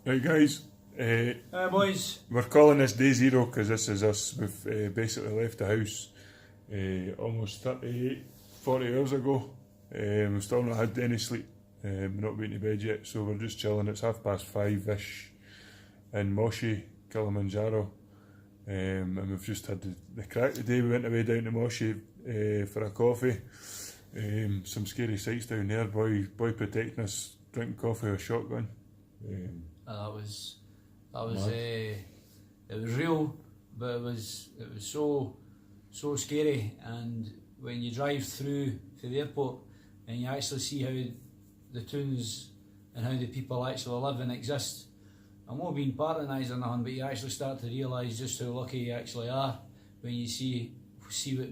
Right guys, Boys. we're calling this day zero because this is us. We've basically left the house almost 40 hours ago. We've still not had any sleep, we're not been to bed yet, so we're just chilling. It's 5:30ish in Moshi, Kilimanjaro, and we've just had the crack today. We went away down to Moshi for a coffee. Some scary sights down there, boy protecting us, drinking coffee with a shotgun. That was it was real, but it was so scary. And when you drive through to the airport and you actually see how the tunes and how the people actually live and exist, I'm not being patronised or nothing, but you actually start to realise just how lucky you actually are when you see what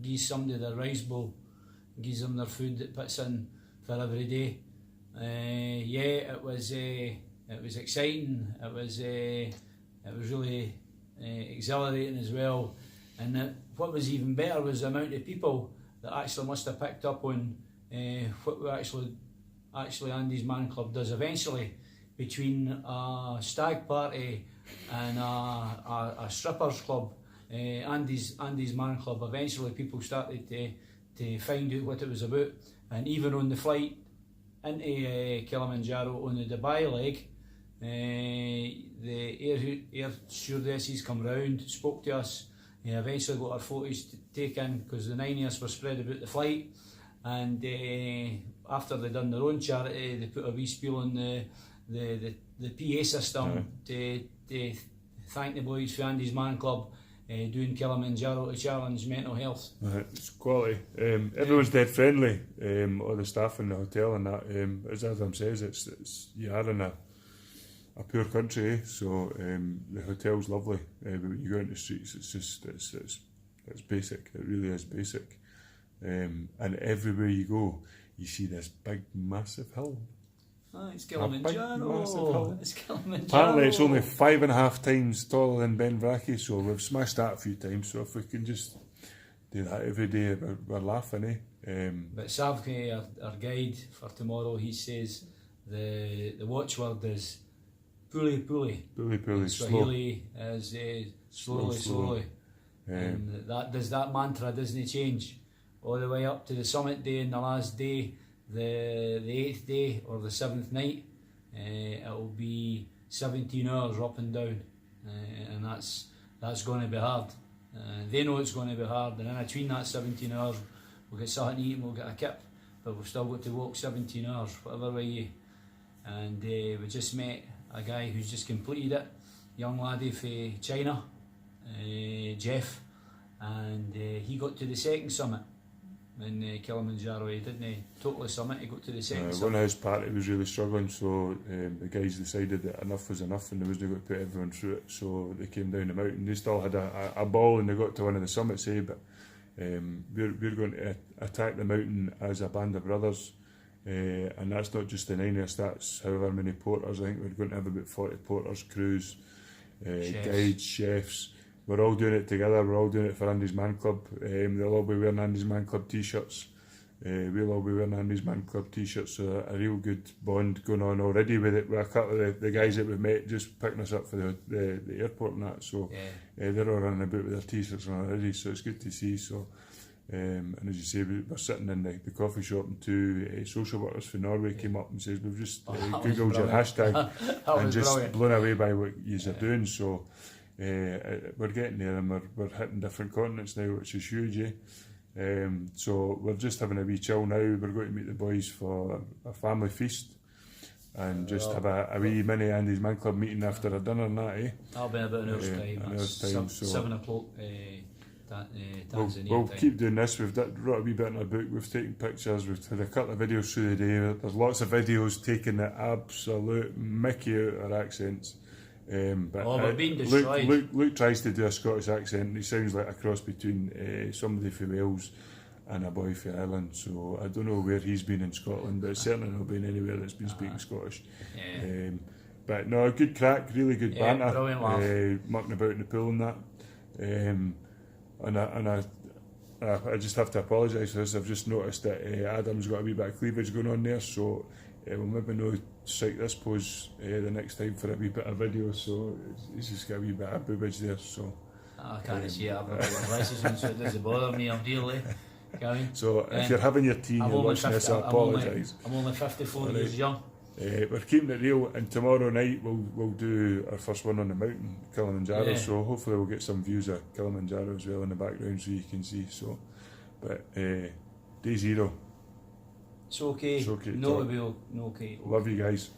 gives somebody their rice bowl, gives them their food that puts in for every day. It was exciting. It was really exhilarating as well. And what was even better was the amount of people that actually must have picked up on what we actually Andy's Man Club does eventually. Between a stag party and a strippers club, Andy's Man Club, eventually people started to find out what it was about. And even on the flight into Kilimanjaro on the Dubai leg, the air stewardesses come round, spoke to us, eventually got our photos taken because the 9 of us were spread about the flight. And after they done their own charity, they put a wee spiel on the PA system to thank the boys for Andy's Man Club doing Kilimanjaro to challenge mental health. It's quality. Everyone's dead friendly, all the staff in the hotel and that. As Adam says, it's you are in a poor country, so the hotel's lovely. But when you go into the streets, it's basic. It really is basic. And everywhere you go, you see this big, massive hill. It's Kilimanjaro. It's Kilimanjaro. Apparently it's only 5.5 times taller than Benveraki, so we've smashed that a few times. So if we can just do that every day, we're laughing, But Savke, our guide for tomorrow, he says the watchword is pulley. Swahili is slowly. And that mantra doesn't change all the way up to the summit day and the last day. The 8th day or the 7th night, it will be 17 hours up and down, and that's going to be hard. They know it's going to be hard, and in between that 17 hours we'll get something to eat and we'll get a kip, but we've still got to walk 17 hours, whatever way you. And we just met a guy who's just completed it, young laddie from China, Jeff, and he got to the second summit in Kilimanjaro. He didn't totally summit, he got to the second summit. One of his party was really struggling, so the guys decided that enough was enough and they wasn't going to put everyone through it, so they came down the mountain. They still had a ball and they got to one of the summits, but we're going to attack the mountain as a band of brothers, and that's not just the 9 of us, that's however many porters. I think we're going to have about 40 porters, crews, guides, chefs. We're all doing it together, we're all doing it for Andy's Man Club. They'll all be wearing Andy's Man Club t-shirts. We'll all be wearing Andy's Man Club t-shirts, so a real good bond going on already with it. With a couple of the guys that we've met just picking us up for the airport and that, so they're all running about with their t-shirts already, so it's good to see. So, and as you say, we're sitting in the coffee shop and two social workers from Norway came up and says, we've just googled your hashtag and just brilliant. Blown away by what you're doing. So we're getting there and we're hitting different continents now, which is huge. So we're just having a wee chill now. We're going to meet the boys for a family feast and just have a wee mini Andy's Man Club meeting after a dinner and that. That'll be about an hour's time. So 7 o'clock. We'll keep doing this. We've wrote a wee bit in our book, we've taken pictures, we've had a couple of videos through the day. There's lots of videos taking the absolute mickey out of our accents. But we're being destroyed. Luke tries to do a Scottish accent and he sounds like a cross between somebody from Wales and a boy from Ireland, so I don't know where he's been in Scotland, but it's certainly not been anywhere that's been speaking Scottish. But no, good crack, really good banter, mucking about in the pool and that. I just have to apologise for this. I've just noticed that Adam's got a wee bit of cleavage going on there, so we'll maybe not strike this pose the next time for a wee bit of video, so it's just got a wee bit of boobage there, so I can't see it, I've got my glasses on, so it doesn't bother me, I'm nearly going. So if you're having your tea and you're watching this, I apologise. I'm only 54 years young. We're keeping it real, and tomorrow night we'll do our first one on the mountain, Kilimanjaro, so hopefully we'll get some views of Kilimanjaro as well in the background so you can see. So, but day zero. It's okay. It's okay. No, it will. No, okay. Love you guys.